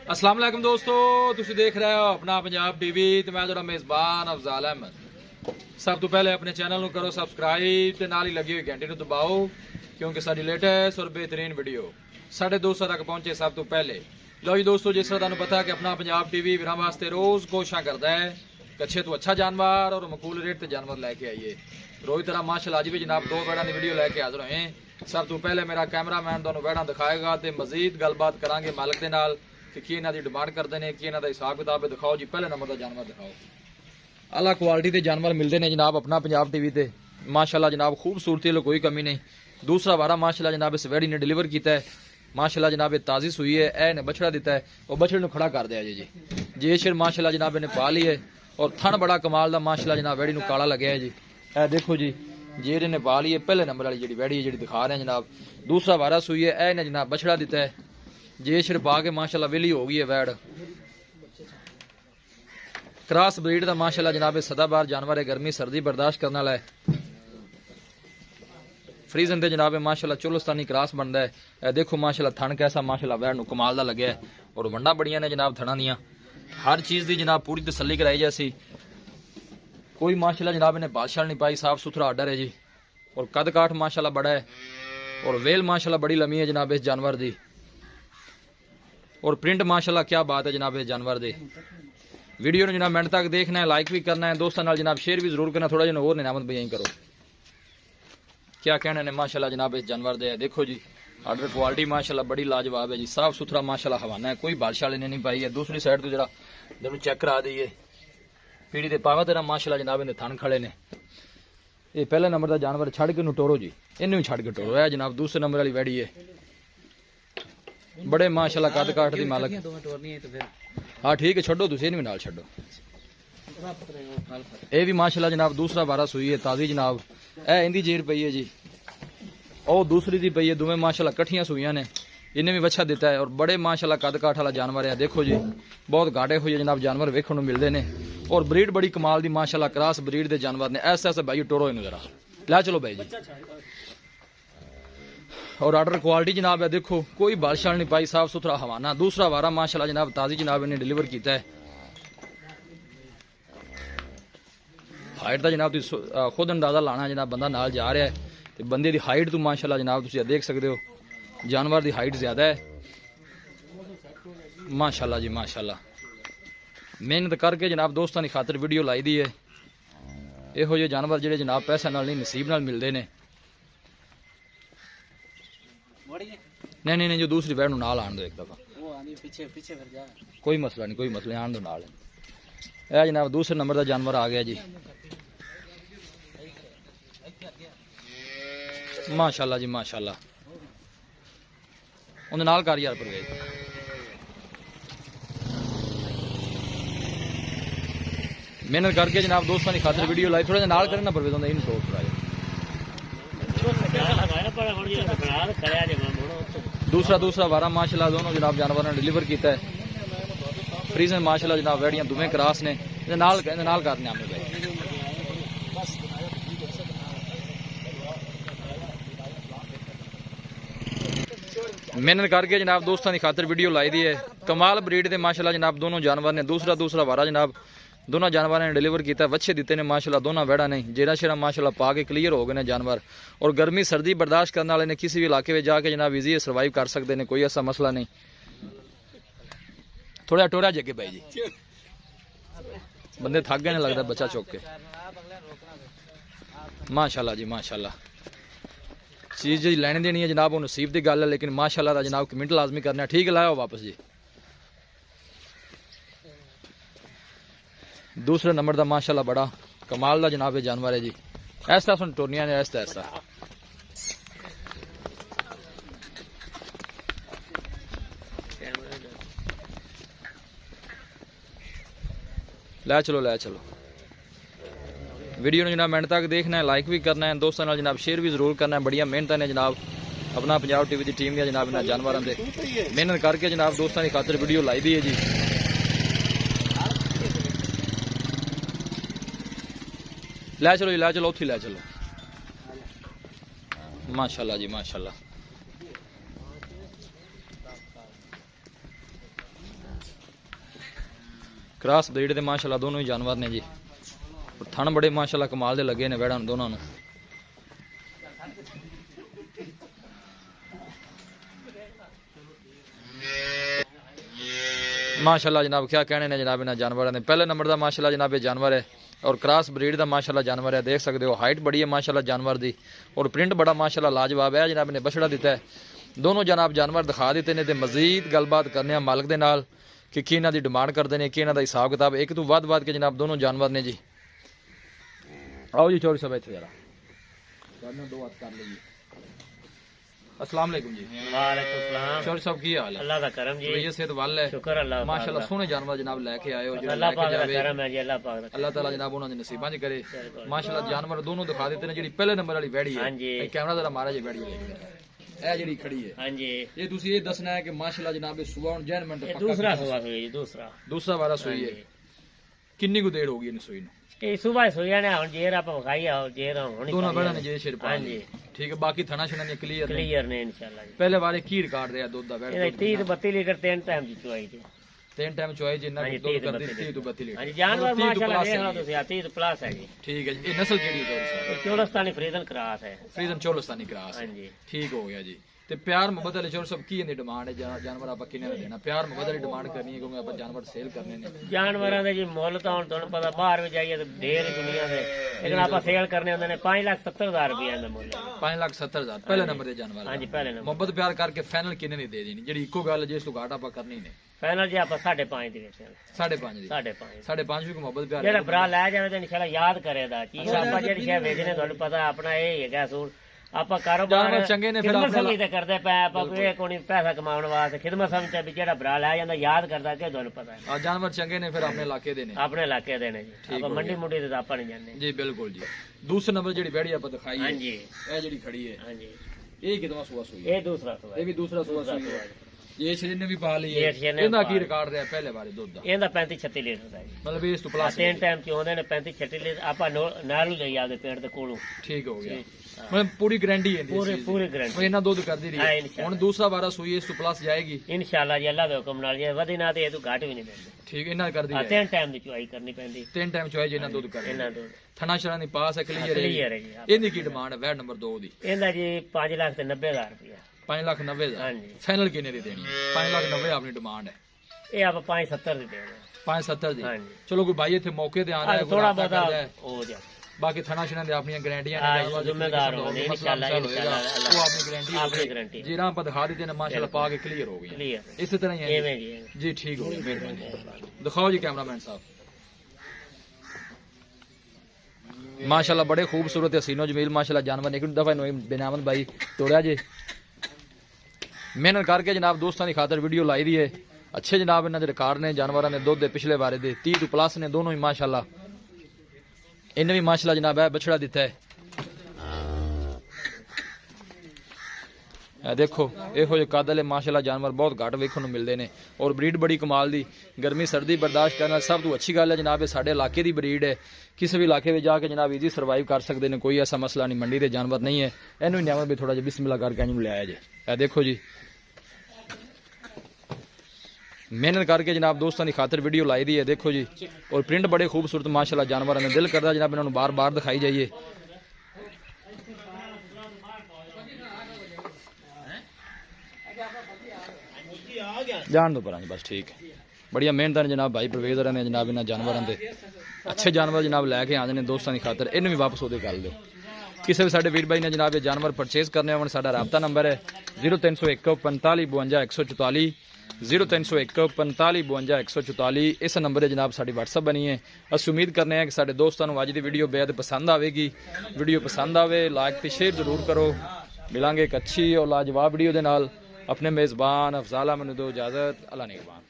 अस्सलाम वालेकुम दोस्तों, तुसी देख रहे हो अपना पंजाब टीवी ते मैं तुहाडा मेज़बान अफजाल अहमद। सब तो पहले अपने चैनल को करो सबसक्राइब ते नाल ही लगी हुई घंटी को दबाओ क्योंकि साडी लेटेस्ट और बेहतरीन वीडियो साढ़े 200 तक पहुंचे सब तो पहले। लो जी दोस्तों, जिस तरह तुहानू पता है कि अपना पंजाब टीवी वीरां वास्ते रोज कोशिशां करता है कि अच्छे तो अच्छा जानवर और मकूल रेट ते जानवर लैके आइए। रोज तरह माशाअल्लाह अज भी जनाब दो वैड़ा की वीडियो लैके हाजिर होए। सब तो पहले मेरा कैमरामैन तुहानू वैड़ा दिखाएगा तो मजीद गलबात करांगे मालिक के नाल कि की इन्हां दी डिमांड करते हैं, कि इन्हां दा हिसाब किताब है। दिखाओ जी, पहले नंबर का जानवर दिखाओ। अला क्वालिटी के जानवर मिलते हैं जनाब अपना पंजाब टीवी ते माशाअल्लाह जनाब, खूबसूरती लो कोई कमी नहीं। दूसरा वारा माशाअल्लाह जनाब इस वैड़ी ने डिलीवर किया है। माशाअल्लाह जनाब ये ताज़ी सुई है, ए ने बछड़ा दिता है और बछड़े को खड़ा कर दिया जी। जे शिर माशाअल्लाह जनाब ने पा ली है और थन बड़ा कमाल का माशाअल्लाह जनाब वैड़ी काला लगे है जी। ए देखो जी, जेर ने पा ली है पहले नंबर वाली जी वैड़ी है जी दिखा रहे हैं जनाब। दूसरा वारा सुई है, ए ने जनाब बछड़ा दिता है। जे शिर पा के माशाअल्लाह वेली हो गई है वैड़। क्रॉस ब्रीड का माशाअल्लाह जनाब सदाबार जानवर है, गर्मी सर्दी बर्दाश्त करने वाला है। फ्रीजन ते जनाब माशाअल्लाह चोलस्तानी क्रॉस बनता है। देखो माशाअल्लाह थन कैसा माशाअल्लाह वैड़ कमाल का लगे है और वंडा बड़िया ने जनाब थना दियाँ। हर चीज़ की जनाब पूरी तसल्ली कराई जैसी। कोई माशाअल्लाह जनाब इन्हें बादशाह नहीं पाई, साफ सुथरा आर्डर है जी। और कद काठ माशाअल्लाह बड़ा है और वेल माशाअल्लाह बड़ी लम्बी है जनाब इस जानवर की। और प्रिंट माशाअल्लाह क्या बात है जनाब इस जानवर दे। वीडियो ने जनाब मिनट तक देखना है, लाइक भी करना है, दोस्तों नाल जनाब शेयर भी जरूर करना। थोड़ा जिहा होर नियामत बयान करो, क्या कहने ने माशाअल्लाह जनाब इस जानवर दे। देखो जी आर्डर क्वालिटी माशाअल्लाह बड़ी लाजवाब है जी, साफ सुथरा माशाअल्लाह हवाना है, कोई बादशाह ने नहीं पाई है। दूसरी साइड तो जरा जरूर चेक करा दईए पीढ़ी के पावा तेरा माशाअल्लाह जनाब इन्हें थन खड़े ने। ये पहले नंबर का जानवर छड़ के टोरो जी, इन्हें भी छड़ के टोरो है जनाब। दूसरे नंबर वाली वैड़ी है, बड़े माशाअल्लाह कद काठ दी मालक। हाँ ठीक है, छो तुम भी नाल छो। ये भी माशाअल्लाह जनाब दूसरा बारा सुई है ताज़ी जनाब। ए इंदी जेर पई है जी और दूसरी दी पई है, दोवें माशाअल्लाह कट्ठियां सुइयां ने। इन्हें भी बच्चा दिता है और बड़े माशाअल्लाह कद काठ वाला जानवर है। देखो जी बहुत गाढ़े हुए जनाब जानवर वेखण नूं मिलदे ने और ब्रीड बड़ी कमाल दी माशाअल्लाह क्रॉस ब्रीड दे जानवर ने। ऐसे ऐसे भाई टोरो इन्हूं जरा लै चलो भाई जी। और आर्डर क्वालिटी जनाब है, देखो कोई बादशाह नहीं पाई, साफ सुथरा हवाना। दूसरा वारा माशाअल्लाह जनाब ताज़ी जनाब इन्हें डिलीवर किया है। हाइट का जनाब खुद अंदाजा लाना जनाब, बंदा नाल जा रहा है तो बंदे की हाइट तो माशाअल्लाह जनाब तुसीं देख सकते हो, जानवर की हाइट ज्यादा है माशाअल्लाह जी माशाअल्लाह। मेहनत करके जनाब दोस्तों की खातर वीडियो लाई दी है। इहो जिहे जानवर जिहड़े जनाब पैसे नाल नहीं नसीब नाल मिलते हैं। नहीं नहीं नहीं, जो दूसरी वैड़ नाल आन दो एक दफा, कोई मसला नहीं, कोई मसला आन दो नाल। यह जनाब दूसरे नंबर का जानवर आ गया जी माशाअल्लाह जी माशाअल्लाह। उन्हें नाल कर यार पर गए मेहनत करके जनाब दोस्तों की खातर वीडियो लाई। थोड़ा नाल करना पर इन तो दूसरा वारा माशाअल्लाह दोनों जनाब जानवर ने डिलीवर किया है। फ्रीजन माशाअल्लाह जनाब वैड़ियां दोवें क्रॉस ने। नाल करने आने भाई मेहनत करके जनाब दोस्तों की खातर वीडियो लाई दी है। कमाल ब्रीड के माशाअल्लाह जनाब दोनों जानवर ने। दूसरा वारा जनाब दोनों जानवर ने डिलीवर किया, बच्चे दिते ने माशाअल्लाह दोनों वैड़ा नहीं। जेरा शेरा माशाअल्लाह पा के क्लीयर हो गए ने जानवर। और गर्मी सर्दी बर्दाश्त करने वाले ने किसी भी इलाके में जाके जनाब ईजी सर्वाइव कर सकते हैं, कोई ऐसा मसला नहीं। थोड़ा टोरा जगे भाई जी, बंदे थक गए ने लगता बच्चा चुक के। माशाअल्लाह जी माशाअल्लाह, चीज़ जी लैने देनी है जनाब वो नसीब की गल है, लेकिन माशाअल्लाह का जनाब कमेंट लाजमी करना है। ठीक है, लाओ वापस जी। दूसरे नंबर का माशाअल्लाह बड़ा कमाल का जनाब जानवर है जी। ऐसा सुन टोरनिया ने ऐसा ऐसा लै चलो लै चलो। वीडियो ने जनाब मिनट तक देखना है, लाइक भी करना है, दोस्तों नाल जनाब शेयर भी जरूर करना है। बढ़िया मेहनत ने जनाब अपना पंजाब टीवी की टीम ने जनाब इन्होंने जानवरों से मेहनत करके जनाब दोस्तों की खातर वीडियो लाई दी है जी। लै चलो जी लै चलो, उत्थे लै चलो माशाअल्लाह जी माशाअल्लाह। क्रॉस ब्रीड दे माशाल्लाह दोनों ही जानवर ने जी। और थन बड़े माशाल्लाह कमाल दे लगे ने वैड़ा दोनों नूं। माशाल्लाह जनाब क्या कहने ने जनाब इन्हां जानवरां दे। पहले नंबर दा माशाल्लाह जनाब ये जानवर है और क्रॉस ब्रीड दा माशाल्लाह जानवर है, देख सकते हो। हाइट बड़ी है माशाल्लाह जानवर दी और प्रिंट बड़ा माशाल्लाह लाजवाब है। जनाब ने बछड़ा दिता है। दोनों जनाब जानवर दिखा दिते ने ते मजीद गलबात करने आ मालिक दे नाल कि की इन्हां दी डिमांड करदे ने, कि इन्हां दा हिसाब किताब। एक तो वध के जनाब दोनों जानवर ने जी। आओ जी चौधरी साहब इत्थे जरा दो हाथ कर लीजिए। अस्सलाम वालेकुम जी। वालेकुम सलाम। चौधरी साहब की हाल है? अल्लाह दा करम जी। ये सेहत वाल है? शुक्र अल्लाह पाक माशाल्लाह दा। सोहने जानवर जनाब लेके आए हो जो अल्लाह लेके पाक दा जावे करम है जी। अल्लाह पाक दा। अल्लाह ताला जनाब उन्होंने नसीबां च करे। माशाल्लाह जानवर दोनों दिखा देते ने। जेडी पहले नंबर वाली वैड़ी है, हाँ जी। ये कैमरा जरा मारा जी वैड़ी देखते हैं। ए जेडी खड़ी है, हां जी। ये तुसी ये दसना है कि माशाल्लाह जनाब ये सुबह जैन मिनट ये दूसरा सुबह हुई जी। दूसरा वाला सुई है। किन्नी को देर होगी इन सुई नु? ये सुबह सोया ने हुन जेर आप खाई आओ जेर होनी। दोनों बड़ा ने जे शेर पा। हां जी ठीक है। बाकी थना शना ने क्लियर ने इंशाल्लाह जी। पहले वाले की रिकॉर्ड रहा दूध दा ये 30 32 लीटर तीन टाइम दी चुआई थी। तीन टाइम चुआई जिन्ना हाँ जी, दूध 30 कर दी 30 32 तो 32 लीटर। हां जी जानवर 30 तो माशाल्लाह plus देख लो है। तुसी 30 प्लस है जी। ठीक है जी। ये नस्ल केड़ी है चौधरी साहब? चोलस्तानी फ्रीजन क्रॉस है। फ्रीजन चोलस्तानी क्रॉस। हां जी ठीक हो गया जी। ते प्यार मोहब्बत वाले चोर सब की डिमांड है? जानवर आप किन्ने दा देना? प्यार मोहब्बत वाली डिमांड करनी है क्योंकि आप जानवर सेल करने ने। जानवरां दे जी मुੱਲ ਤਾਂ ਹੁਣ ਤੁਹਾਨੂੰ ਪਤਾ ਬਾਹਰ ਵੀ ਜਾਈਏ ਤੇ ढेर दुनिया दे, लेकिन ਆਪਾਂ ਸੇਲ ਕਰਨੇ ਹੁੰਦੇ ਨੇ 5,70,000 ਰੁਪਏ ਦਾ ਮੁੱਲ। 5,70,000 पहले नंबर दे जानवर। हां जी पहले नंबर। मोहब्बत प्यार करके फाइनल किन्ने दी दे देनी? जेडी इको गल जिस तो घाट आप करनी ने फाइनल जी ਆਪਾਂ 5.5 ਦੀ ਵੇਚਾਂਗੇ। 5.5 ਦੀ। 5.5 5.5 ਵੀ मोहब्बत प्यार ਜਿਹੜਾ ਭਰਾ ਲੈ ਜਾਵੇ ਤੇ ਇਨਸ਼ਾਅੱਲਾ ਯਾਦ ਕਰੇਗਾ। ਚੀਜ਼ ਆਪਾਂ ਜਿਹੜੀ ਸ਼ੈ ਵੇਚਨੇ ਤੁਹਾਨੂੰ ਪਤਾ ਆਪਣਾ ਇਹ ਹੈਗਾ ਅਸੂਲ। ਆਪਾਂ ਕਾਰੋਬਾਰ जानवर चंगे ने फिर ਖਿਦਮਤ अपना ਸਮਝ ਤੇ ਕਰਦੇ ਪਏ ਆਪਾਂ ਕੋਈ ਕੋਈ ਪੈਸਾ ਕਮਾਉਣ ਵਾਸਤੇ ਖਿਦਮਤ ਸਮਝ ਤੇ ਵੀ ਜਿਹੜਾ ਭਰਾ ਲੈ ਜਾਂਦਾ ਯਾਦ ਕਰਦਾ ਕਿ ਤੁਹਾਨੂੰ ਪਤਾ ਹੈ आ, जानवर चंगे ने फिर अपने इलाके दे ने। ਆਪਣੇ ਇਲਾਕੇ ਦੇ ਨੇ ਜੀ। ਠੀਕ ਆਪਾਂ ਹੋ ਮੰਡੀ ਗਿਆ। ਮੁੰਡੀ ਤੇ ਤਾਂ ਆਪਾਂ ਨਹੀਂ ਜਾਂਦੇ। जी बिल्कुल जी। दूसरे नंबर जेडी बैठी आप दिखाई है, ਹਾਂਜੀ ए जेडी खड़ी है, ਹਾਂਜੀ ये कितना सुआ सुई है? ਇਹ ਦੂਸਰਾ ये ਸਵਾਲ भी दूसरा सुआ सुई है। ये शरीर ने भी पा ली है। ये शरीर ने इनका पा की ली। रिकॉर्ड रहा पहले बारे दूध दा? ਇਹਦਾ 35-36 ਲੀਟਰ ਦਾ ਜੀ। मतलब इस तो ਆ प्लस ਤਿੰਨ ਟਾਈਮ ਚ ਆਉਂਦੇ ਨੇ 35-36 ਲੀਟਰ। ਆਪਾਂ ਨਾਲ ਨੂੰ ਲਈ ਆਦੇ ਪੇੜ ਦੇ ਕੋਲੋਂ। ठीक हो गया। हाँ। मतलब पूरी गारंटी है ਪੂਰੀ ਗਰੰਟੀ इन्ना दूध कर दी हाँ, रही। इंशाल्लाह। हुन दूसरा वारा सुई इस तो प्लस जाएगी। ਇਨਸ਼ਾਅੱਲਾ ਜੀ ਅੱਲਾ ਦੇ ਹੁਕਮ ਨਾਲ ਜੇ ਵਧੀ ਨਾ ਤੇ ਇਹ ਤੋਂ ਘੱਟ ਵੀ ਨਹੀਂ ਦਿੰਦੇ। ठीक इन्ना कर दी ਆ है। ਤਿੰਨ ਟਾਈਮ ਦੀ ਚੁਆਈ ਕਰਨੀ ਪੈਂਦੀ। तीन टाइम चुआई जिन्ना दूध कर ਇਹਨਾਂ ਤੋਂ थना शरा दी पास है क्लियर क्लियर है है जी। इनकी की डिमांड है वैट नंबर 2 दी? ਇਹਦਾ ਜੀ 5,90,000 ਰੁਪਇਆ। 5,90,000। हाँ जी। फाइनल किन्ने दी देनी? 5,90,000 अपनी डिमांड है। ਇਹ ਆਪਾਂ 5,70 ਦੀ ਦੇਣਾ। 5,70 दी। हाँ जी। चलो कोई भाई इतने मौके ते आना है ਥੋੜਾ कोई ਬਹੁਤਾ करदा है। ਹੋ ਜਾ। बाकी थना शना दे अपनी गारंटियां हाँ, जानवर दी जिम्मेदार किसी होने, किस्म दा इंशाल्लाह, मसला होएगा, इंशाल्लाह, वो अपनी गारंटी अपनी गारंटी। जी राम पर दिखा देते ने माशाल्लाह पा के क्लियर हो गई। क्लियर इसी तरह ही है एवें जी। जी। ठीक हो गया मेहरबानी। दिखाओ जी कैमरामैन साहब। माशाल्लाह बड़े खूबसूरत हसीनो जमील माशाल्लाह जानवर ने। एक दफा बेनामन भाई तोड़िया जी मेहनत करके जनाब दोस्तों की खातर वीडियो लाई दी है। अच्छे जनाब इन्होंने रिकॉर्ड ने जानवर ने दुध दे पिछले बारे दे 30 तो प्लस ने दोनों ही माशाल्लाह। इन्हें भी माशाल्लाह जनाब है बछड़ा दिता है। देखो यहो जे कद वाले माशाल्लाह जानवर बहुत घट वेखण नूं मिलदे ने और ब्रीड बड़ी कमाल दी। गर्मी सर्दी बर्दाश्त करना सब तो अच्छी गल है जनाब। ये साडे इलाके दी ब्रीड है। किसी भी इलाके में जाके जनाब इजी सर्वाइव कर सकते हैं। कोई ऐसा मसला नहीं। मंडी के जानवर नहीं है। इनू नियामत भी थोड़ा जिहा बिस्मिल्लाह करके इनू लिया जे। ए देखो जी मेहनत करके जनाब दोस्तों की खातर वीडियो लाई दी है। देखो जी और प्रिंट बड़े खूबसूरत माशाल्लाह जानवर ने। दिल करता जनाब इन्होंने बार बार दिखाई जाइए। जान दो पर बस ठीक है। बड़िया मेहनत ने जनाब भाई परवेज ने जनाब इन्होंने जानवरों के अच्छे जानवर जनाब लैके आते हैं दोस्तों की खातर। इन्हें भी वापस वो कर दो। किसी भी साडे वीर भाई ने जनाब ये जानवर परचेज करने होने साडा राबता नंबर है 0301 45 52 144 0301 45 52 144। इस नंबर है जनाब साड़ी व्हाट्सअप बनी है। असं उम्मीद करने हैं कि साडे दोस्तों को अज की वीडियो बेहद पसंद आएगी। वीडियो पसंद आए लाइक तो शेयर जरूर करो। मिलांगे एक अच्छी और लाजवाब वीडियो के नाल। अपने मेज़बान अफजाल अहमद नूं दो इजाज़त। अल्लाह निगहबान।